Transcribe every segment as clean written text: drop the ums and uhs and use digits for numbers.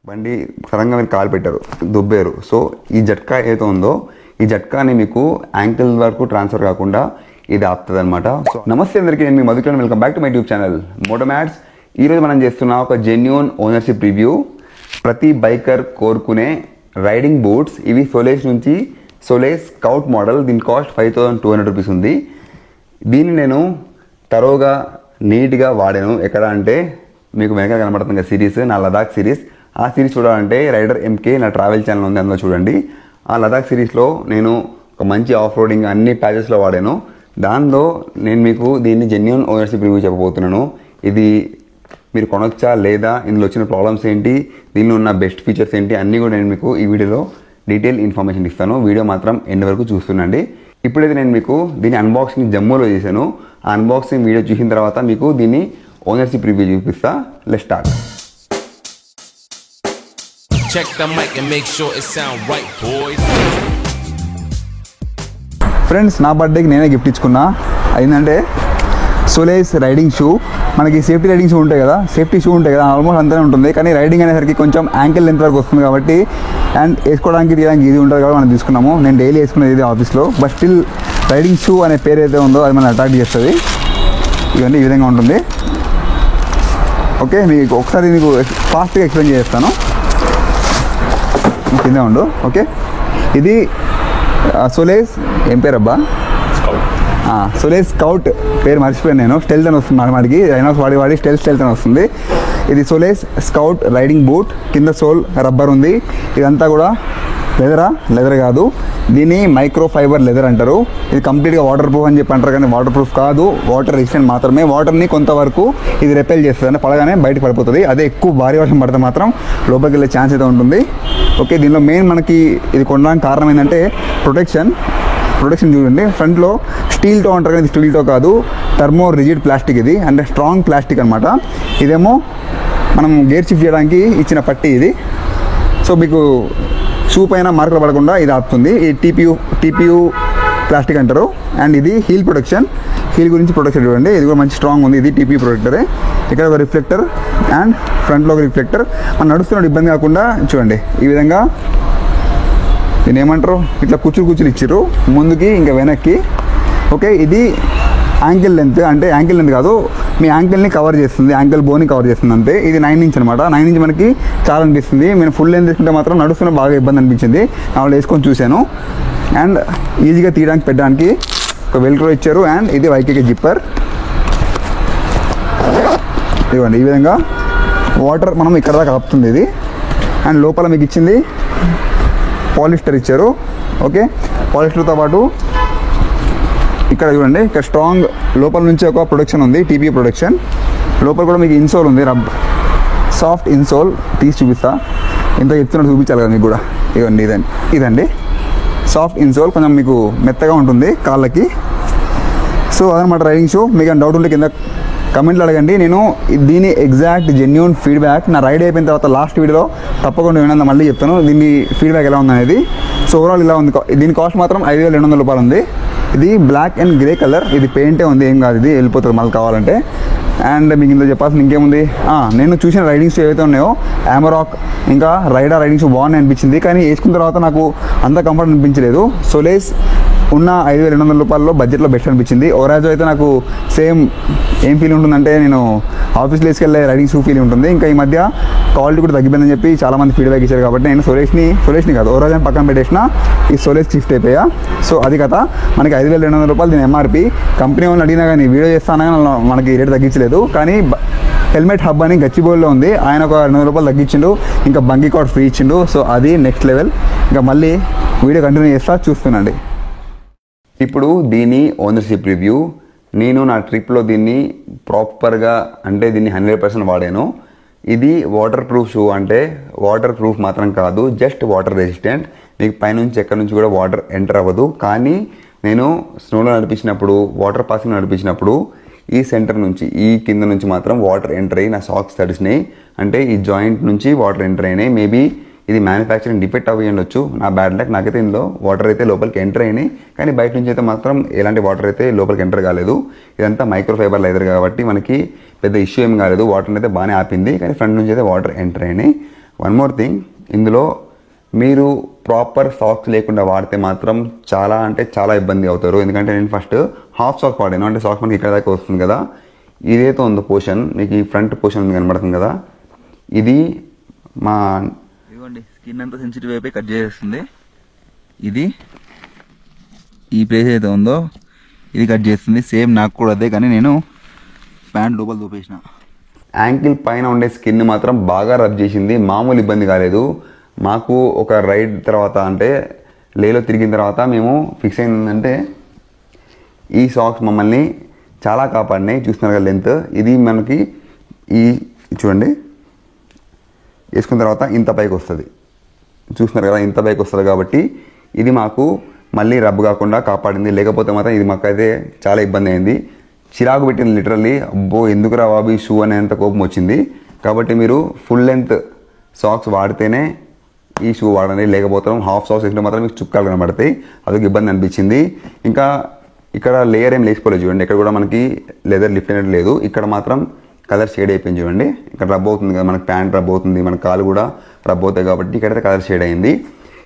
బండి సడన్గా మీరు కాలు పెట్టారు, దుబ్బారు. సో ఈ జట్కా ఏదైతే ఉందో ఈ జట్కాని మీకు యాంకిల్ వరకు ట్రాన్స్ఫర్ కాకుండా ఇది ఆపుతుంది అనమాట. సో నమస్తే అందరికీ, నేను మీ Madhukiran. Welcome back to my YouTube channel Motomats. ఈరోజు మనం చేస్తున్న ఒక జెన్యూన్ ఓనర్షిప్ రివ్యూ. ప్రతి బైకర్ కోరుకునే రైడింగ్ బూట్స్. ఇవి సోలేస్ నుంచి సోలేస్ స్కౌట్ మోడల్. దీని కాస్ట్ 5200 రూపీస్ ఉంది. దీన్ని నేను తరోగా నీట్గా వాడాను. ఎక్కడ అంటే మీకు వెనక కనబడుతుంది కదా సిరీస్, నా లదాఖ్ సిరీస్. ఆ సిరీస్ చూడాలంటే రైడర్ ఎంకే నా ట్రావెల్ ఛానల్ ఉంది, అందులో చూడండి. ఆ లదాఖ్ సిరీస్లో నేను ఒక మంచి ఆఫ్ రోడింగ్ అన్ని ప్యాచెస్లో వాడాను. దానిలో నేను మీకు దీన్ని జెన్యూన్ ఓనర్షిప్ రివ్యూ చెప్పబోతున్నాను. ఇది మీరు కొనొచ్చా లేదా, ఇందులో వచ్చిన ప్రాబ్లమ్స్ ఏంటి, దీనిలో ఉన్న బెస్ట్ ఫీచర్స్ ఏంటి, అన్నీ కూడా నేను మీకు ఈ వీడియోలో డీటెయిల్ ఇన్ఫర్మేషన్ ఇస్తాను. వీడియో మాత్రం ఎండ్ వరకు చూస్తుండండి. ఇప్పుడైతే నేను మీకు దీని అన్బాక్సింగ్ జమ్మూలో చేశాను. ఆ అన్బాక్సింగ్ వీడియో చూసిన తర్వాత మీకు దీన్ని ఓనర్షిప్ రివ్యూ చూపిస్తా. Let's start. Check the mic and make sure it sound right, boys. Friends, నా బర్త్డేకి నేనే గిఫ్ట్ ఇచ్చుకున్నా. ఏంటంటే సోలేస్ రైడింగ్ షూ. మనకి సేఫ్టీ రైడింగ్ షూ ఉంటాయి కదా, సేఫ్టీ షూ ఉంటాయి కదా, ఆల్మోస్ట్ అంతనే ఉంటుంది. కానీ రైడింగ్ అనేసరికి కొంచెం యాంకిల్ లెంత్ వరకు వస్తుంది కాబట్టి, అండ్ వేసుకోవడానికి తీయడానికి ఇది ఉంటుంది కాబట్టి మనం తీసుకున్నాము. నేను డైలీ వేసుకునేది ఇది ఆఫీస్లో. బట్ స్టిల్ రైడింగ్ షూ అనే పేరు అయితే ఉందో అది మనం అట్రాక్ట్ చేస్తుంది. ఇవన్నీ ఈ విధంగా ఉంటుంది. ఓకే, మీకు ఒకసారి మీకు ఫాస్ట్గా ఎక్స్ప్లెయిన్ చేస్తాను. కింద ఉండు. ఓకే, ఇది సోలేస్ ఏం పేరు అబ్బా, సోలేస్ స్కౌట్. పేరు మర్చిపోయాను నేను. స్టెల్త్ అని వస్తుంది మనకి, రైనాస్ వాడి స్టెల్త్ అని వస్తుంది. ఇది సోలేస్ స్కౌట్ రైడింగ్ బూట్. కింద సోల్ రబ్బర్ ఉంది. ఇదంతా కూడా లెదర్ కాదు, దీన్ని మైక్రో ఫైబర్ లెదర్ అంటారు. ఇది కంప్లీట్గా వాటర్ ప్రూఫ్ అని చెప్పి అంటారు, కానీ వాటర్ ప్రూఫ్ కాదు, వాటర్ రెసిస్టెంట్ మాత్రమే. వాటర్ని కొంతవరకు ఇది రెపెల్ చేస్తుంది, అంటే పడగానే బయటకు పడిపోతుంది. అదే ఎక్కువ భారీ వర్షం పడితే మాత్రం లోపలికి వెళ్ళే ఛాన్స్ అయితే ఉంటుంది. ఓకే, దీనిలో మెయిన్ మనకి ఇది కొనడానికి కారణం ఏంటంటే ప్రొటెక్షన్ చూడండి. ఫ్రంట్లో స్టీల్తో అంటారు, కానీ ఇది స్టీల్తో కాదు, థర్మో రిజిడ్ ప్లాస్టిక్. ఇది అంటే స్ట్రాంగ్ ప్లాస్టిక్ అనమాట. ఇదేమో మనం గేర్ షిఫ్ట్ చేయడానికి ఇచ్చిన పట్టి ఇది. సో మీకు షూ పైన మార్కులు పడకుండా ఇది ఆపుతుంది. ఈ టీపీయూ ప్లాస్టిక్ అంటారు. అండ్ ఇది హీల్ ప్రొటెక్షన్. హీల్ గురించి ప్రొటెక్షన్ చూడండి, ఇది కూడా మంచి స్ట్రాంగ్ ఉంది. ఇది టీపీ ప్రొటెక్టరే. ఇక్కడ ఒక రిఫ్లెక్టర్ అండ్ ఫ్రంట్లో ఒక రిఫ్లెక్టర్. మనం నడుస్తున్నప్పుడు ఇబ్బంది కాకుండా చూడండి ఈ విధంగా దీన్ని ఏమంటారు, ఇట్లా కూర్చులు ఇచ్చారు ముందుకి ఇంకా వెనక్కి. ఓకే, ఇది యాంకిల్ లెంత్, అంటే యాంకిల్ లెంత్ కాదు, మీ యాంకిల్ని కవర్ చేస్తుంది, యాంకిల్ బోన్ని కవర్ చేస్తుంది అంతే. ఇది 9 ఇంచ్ అనమాట. 9 ఇంచ్ మనకి చాలా అనిపిస్తుంది. నేను ఫుల్ లెంత్ తీసుకుంటే మాత్రం నడుస్తున్న బాగా ఇబ్బంది అనిపించింది. వాళ్ళు వేసుకొని చూశాను. అండ్ ఈజీగా తీయడానికి పెట్టడానికి ఒక వెల్క్రో ఇచ్చారు. అండ్ ఇది వైకేకే జిప్పర్. ఇవ్వండి, ఈ విధంగా వాటర్ మనం ఇక్కడ దాకా ఆపుతుంది ఇది. అండ్ లోపల మీకు ఇచ్చింది పాలిస్టర్ ఇచ్చారు. ఓకే, పాలిస్టర్తో పాటు ఇక్కడ చూడండి, ఇక్కడ స్ట్రాంగ్ లోపల నుంచి ఒక ప్రొడక్షన్ ఉంది, టీపీ ప్రొడక్షన్. లోపల కూడా మీకు ఇన్సోల్ ఉంది, సాఫ్ట్ ఇన్సోల్. తీసి చూపిస్తా, ఎంత చెప్తున్నట్టు చూపించాలి కదా మీకు కూడా. ఇవ్వండి, ఇదండి సాఫ్ట్ ఇన్సోల్. కొంచెం మీకు మెత్తగా ఉంటుంది కాళ్ళకి. సో అదనమాట రైడింగ్ షూ. మీకు డౌట్ ఉంటే కింద కమెంట్లు అడగండి. నేను దీని ఎగ్జాక్ట్ జెన్యూన్ ఫీడ్బ్యాక్ నా రైడ్ అయిపోయిన తర్వాత లాస్ట్ వీడియోలో తప్పకుండా వినండి, మళ్ళీ చెప్తాను దీని ఫీడ్బ్యాక్ ఎలా ఉందనేది. సో ఓవరాల్ ఇలా ఉంది. దీని కాస్ట్ మాత్రం 5200 రూపాయలు ఉంది. ఇది బ్లాక్ అండ్ గ్రే కలర్. ఇది పెయింటే ఉంది, ఏం కాదు, ఇది వెళ్ళిపోతుంది మళ్ళీ కావాలంటే. అండ్ మీకు ఇందులో చెప్పాల్సింది ఇంకేముంది, నేను చూసిన రైడింగ్ షూ ఏవైతే ఉన్నాయో అమరాక్ ఇంకా రైడర్ రైడింగ్ షూ బాగున్నాయి అనిపించింది. కానీ వేసుకున్న తర్వాత నాకు అంత కంఫర్ట్ అనిపించలేదు. సోలేస్ ఉన్న 5200 రూపాయల్లో బడ్జెట్లో బెస్ట్ అనిపించింది. ఓరాజో అయితే నాకు సేమ్ ఏం ఫీల్ ఉంటుందంటే, నేను ఆఫీస్లో వేసుకెళ్ళే రైడింగ్ షూ ఫీల్ ఉంటుంది. ఇంకా ఈ మధ్య క్వాలిటీ కూడా తగ్గిపోయిందని చెప్పి చాలామంది ఫీడ్బ్యాక్ ఇచ్చారు కాబట్టి నేను సోలేస్ని కాదు, ఓరాజోని పక్కన పెట్టేసిన ఈ సోలేస్ షిఫ్ట్ అయిపోయా. సో అది కథ. మనకి 5200 రూపాయలు దీని ఎంఆర్పి. కంపెనీ వాళ్ళని అడిగినా కానీ వీడియో చేస్తానని మనకి రేట్ తగ్గించలేదు. కానీ హెల్మెట్ హబ్ అని గచ్చిబౌలిలో ఉంది, ఆయన ఒక 200 రూపాయలు తగ్గించిండు. ఇంకా బంగి కార్డ్ ఫ్రీ ఇచ్చిండు. సో అది నెక్స్ట్ లెవెల్. ఇంకా మళ్ళీ వీడియో కంటిన్యూ చేస్తా, చూస్తున్నాండి. ఇప్పుడు దీని ఓనర్షిప్ రివ్యూ. నేను నా ట్రిప్లో దీన్ని ప్రాపర్గా, అంటే దీన్ని 100% వాడాను. ఇది వాటర్ ప్రూఫ్ షూ. అంటే వాటర్ ప్రూఫ్ మాత్రం కాదు, జస్ట్ వాటర్ రెసిస్టెంట్. మీకు పైనుంచి ఎక్కడి నుంచి కూడా వాటర్ ఎంటర్ అవ్వదు. కానీ నేను స్నోలో నడిపించినప్పుడు, వాటర్ పాసింగ్ నడిపించినప్పుడు ఈ సెంటర్ నుంచి, ఈ కింద నుంచి మాత్రం వాటర్ ఎంటర్ అయ్యి నా సాక్స్ తడిసినాయి. అంటే ఈ జాయింట్ నుంచి వాటర్ ఎంటర్ అయినాయి. మేబీ ఇది మ్యానుఫ్యాక్చరింగ్ డిఫెక్ట్ అవి ఉండొచ్చు, నా బ్యాడ్ లక్. నాకైతే ఇందులో వాటర్ అయితే లోపలికి ఎంటర్ అయినాయి, కానీ బయట నుంచి అయితే మాత్రం ఎలాంటి వాటర్ అయితే లోపలికి ఎంటర్ కాలేదు. ఇదంతా మైక్రో ఫైబర్ లెదర్ కాబట్టి మనకి పెద్ద ఇష్యూ ఏం కాలేదు. వాటర్ అయితే బాగానే ఆపింది, కానీ ఫ్రంట్ నుంచి అయితే వాటర్ ఎంటర్ అయినాయి. వన్ మోర్ థింగ్, ఇందులో మీరు ప్రాపర్ సాక్స్ లేకుండా వాడితే మాత్రం చాలా అంటే చాలా ఇబ్బంది అవుతారు. ఎందుకంటే నేను ఫస్ట్ హాఫ్ సాక్స్ వాడాను. అంటే సాక్స్ మనకి ఇక్కడ దాకా వస్తుంది కదా, ఇదైతే ఉందో పోర్షన్, మీకు ఈ ఫ్రంట్ పోర్షన్ ఉంది కనబడుతుంది కదా, ఇది మా ఇదిగోండి స్కిన్ అంతా సెన్సిటివ్ అయిపోయి కట్ చేసేస్తుంది. ఇది ఈ ప్లేస్ అయితే ఉందో ఇది కట్ చేస్తుంది. సేమ్ నాకు కూడా అదే, కానీ నేను ప్యాంట్ లోపల దూపేసిన. యాంకిల్ పైన ఉండే స్కిన్ మాత్రం బాగా రబ్ చేసింది, మామూలు ఇబ్బంది కాలేదు. మాకు ఒక రైడ్ తర్వాత అంటే లేలో తిరిగిన తర్వాత మేము ఫిక్స్ అయిందంటే ఈ సాక్స్ మమ్మల్ని చాలా కాపాడినాయి. చూస్తున్నారు కదా లెంత్, ఇది మనకి ఈ చూడండి వేసుకున్న తర్వాత ఇంత పైకి వస్తుంది, చూస్తున్నారు కదా ఇంత పైకి వస్తుంది. కాబట్టి ఇది మాకు మళ్ళీ రబ్ కాకుండా కాపాడింది. లేకపోతే మాత్రం ఇది మాకైతే చాలా ఇబ్బంది అయింది, చిరాకు పెట్టింది లిటరల్లీ. అబ్బో ఎందుకురా బాబు ఈ షూ అనేంత కోపం వచ్చింది. కాబట్టి మీరు ఫుల్ లెంత్ సాక్స్ వాడితేనే ఈ షూ వాడండి, లేకపోతే హాఫ్ సాక్స్ వేసుకుంటే మాత్రం మీకు చుక్కాలు కనబడతాయి, అదొక ఇబ్బంది అనిపించింది. ఇంకా ఇక్కడ లేయర్ ఏం లేచిపోలేదు చూడండి, ఇక్కడ కూడా మనకి లెదర్ లిఫ్ట్ అనేది లేదు. ఇక్కడ మాత్రం కలర్ షేడ్ అయిపోయింది చూడండి, ఇక్కడ రబ్ అవుతుంది కదా, మనకి ప్యాంట్ రబ్ అవుతుంది, మన కాలు కూడా రబ్ అవుతాయి. కాబట్టి ఇక్కడైతే కలర్ షేడ్ అయింది.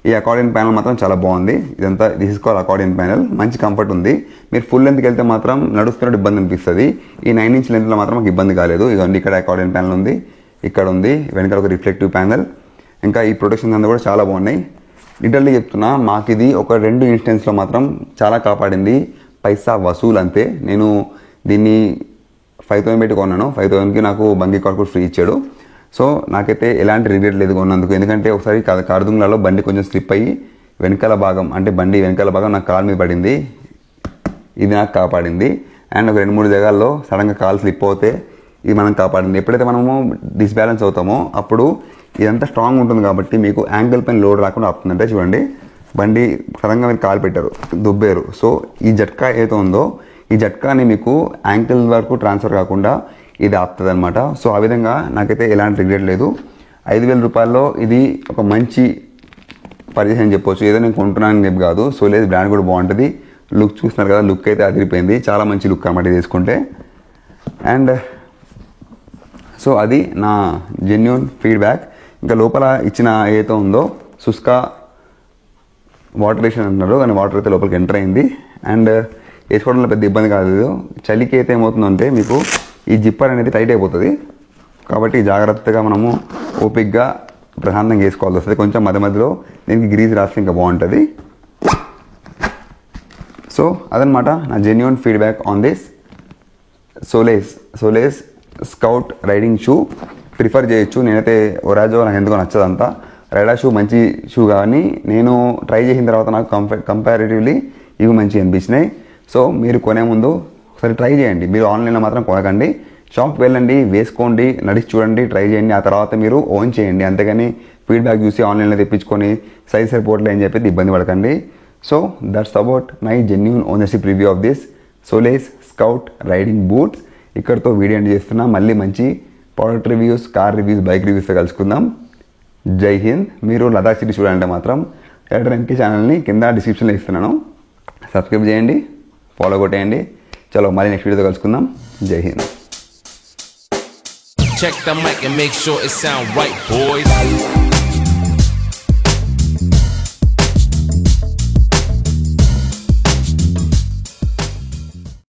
ఈ అకార్డియన్ ప్యానల్ మాత్రం చాలా బాగుంది. ఇదంతా this is call accordion panel, మంచి కంఫర్ట్ ఉంది. మీరు ఫుల్ లెంత్కి వెళ్తే మాత్రం నడుస్తున్నట్టు ఇబ్బంది అనిపిస్తుంది. ఈ 9 ఇంచ్ లెంత్లో మాత్రం మాకు ఇబ్బంది కాలేదు. ఇదండి ఇక్కడ అకార్డియన్ ప్యానల్ ఉంది, ఇక్కడ ఉంది, వెనకాల ఒక రిఫ్లెక్టివ్ ప్యానల్. ఇంకా ఈ ప్రొటెక్షన్ అంతా కూడా చాలా బాగున్నాయి. లిటరల్లీ చెప్తున్నా, మాకు ఇది ఒక 2 ఇన్స్టెన్స్లో మాత్రం చాలా కాపాడింది. పైసా వసూలు అంతే. నేను దీన్ని 5,000 పెట్టి కొన్నాను, 5,000కి నాకు బంగి కార్డ్ కూడా ఫ్రీ ఇచ్చాడు. సో నాకైతే ఎలాంటి రిగ్రెట్ లేదు కొన్నందుకు. ఎందుకంటే ఒకసారి కార్దుంగ్లాలో బండి కొంచెం స్లిప్ అయ్యి వెనకాల భాగం అంటే బండి వెనకాల భాగం నాకు కాలు మీద పడింది, ఇది నాకు కాపాడింది. అండ్ ఒక 2-3 జగాల్లో సడన్గా కాలు స్లిప్ అవుతే ఇది మనం కాపాడింది. ఎప్పుడైతే మనము డిస్బ్యాలెన్స్ అవుతామో అప్పుడు ఇదంతా స్ట్రాంగ్ ఉంటుంది కాబట్టి మీకు యాంగిల్ పైన లోడ్ రాకుండా ఆపుతుందంటే చూడండి, బండి సడన్గా మీరు కాలు పెట్టారు, దుబ్బారు. సో ఈ జట్కా ఏదో ఉందో ఈ జట్కాని మీకు యాంకిల్ వరకు ట్రాన్స్ఫర్ కాకుండా ఇది ఆపుతుంది అనమాట. సో ఆ విధంగా నాకైతే ఎలాంటి రిగ్రెట్ లేదు. 5,000 రూపాయల్లో ఇది ఒక మంచి పర్చేస్ అని చెప్పొచ్చు. ఏదో నేను కొంటున్నానని చెప్పి కాదు. సోలేస్ బ్రాండ్ కూడా బాగుంటుంది. లుక్ చూస్తున్నారు కదా, లుక్ అయితే అదిరిపోయింది, చాలా మంచి లుక్ అన్నమాట ఇది తీసుకుంటే. అండ్ సో అది నా జెన్యూన్ ఫీడ్బ్యాక్. ఇంకా లోపల ఇచ్చిన ఏదైతే ఉందో సుస్కా వాటర్ వేషన్ అంటున్నారు, కానీ వాటర్ అయితే లోపలికి ఎంటర్ అయింది. అండ్ వేసుకోవడంలో పెద్ద ఇబ్బంది కాలేదు. చలికి అయితే ఏమవుతుందంటే మీకు ఈ జిప్పర్ అనేది టైట్ అయిపోతుంది. కాబట్టి జాగ్రత్తగా మనము ఓపిక్గా ప్రశాంతంగా వేసుకోవాల్సి వస్తుంది. కొంచెం మధ్య మధ్యలో దీనికి గ్రీజ్ రాస్తే ఇంకా బాగుంటుంది. సో అదనమాట నా genuine feedback on this Solace Scout riding shoe. Prefer చేయొచ్చు. నేనైతే ఒరాజో నాకు ఎందుకో నచ్చదంతా. రైడా షూ మంచి షూ, కానీ నేను ట్రై చేసిన తర్వాత నాకు కంపారిటివ్లీ ఇవి మంచిగా అనిపించినాయి. సో మీరు కొనే ముందు ఒకసారి ట్రై చేయండి. మీరు ఆన్లైన్లో మాత్రం కొనకండి, షాప్కి వెళ్ళండి, వేసుకోండి, నడిచి చూడండి, ట్రై చేయండి, ఆ తర్వాత మీరు ఓన్ చేయండి. అంతేగాని ఫీడ్బ్యాక్ చూసి ఆన్లైన్లో తెప్పించుకొని సైజ్ సరిపోవట్లే అని చెప్పి ఇబ్బంది పడకండి. So that's about my genuine ownership review of this Solace Scout riding boots. ఇక్కడితో వీడియో ఎండ్ చేస్తున్నా. మళ్ళీ మంచి product reviews, car reviews, bike రివ్యూస్తో కలుసుకుందాం. జై హింద్. మీరు లదాఖ్ సిటీ చూడాలంటే మాత్రం ఎలక్ట్రిక్ ఎంకే ఛానల్ని కింద డిస్క్రిప్షన్లో ఇస్తున్నాను, సబ్స్క్రైబ్ చేయండి, ఫాలో కొట్టేయండి. చలో మళ్ళీ నెక్స్ట్ వీడియోతో కలుసుకుందాం. జై Hind. Check the mic and make sure it sound right, boys.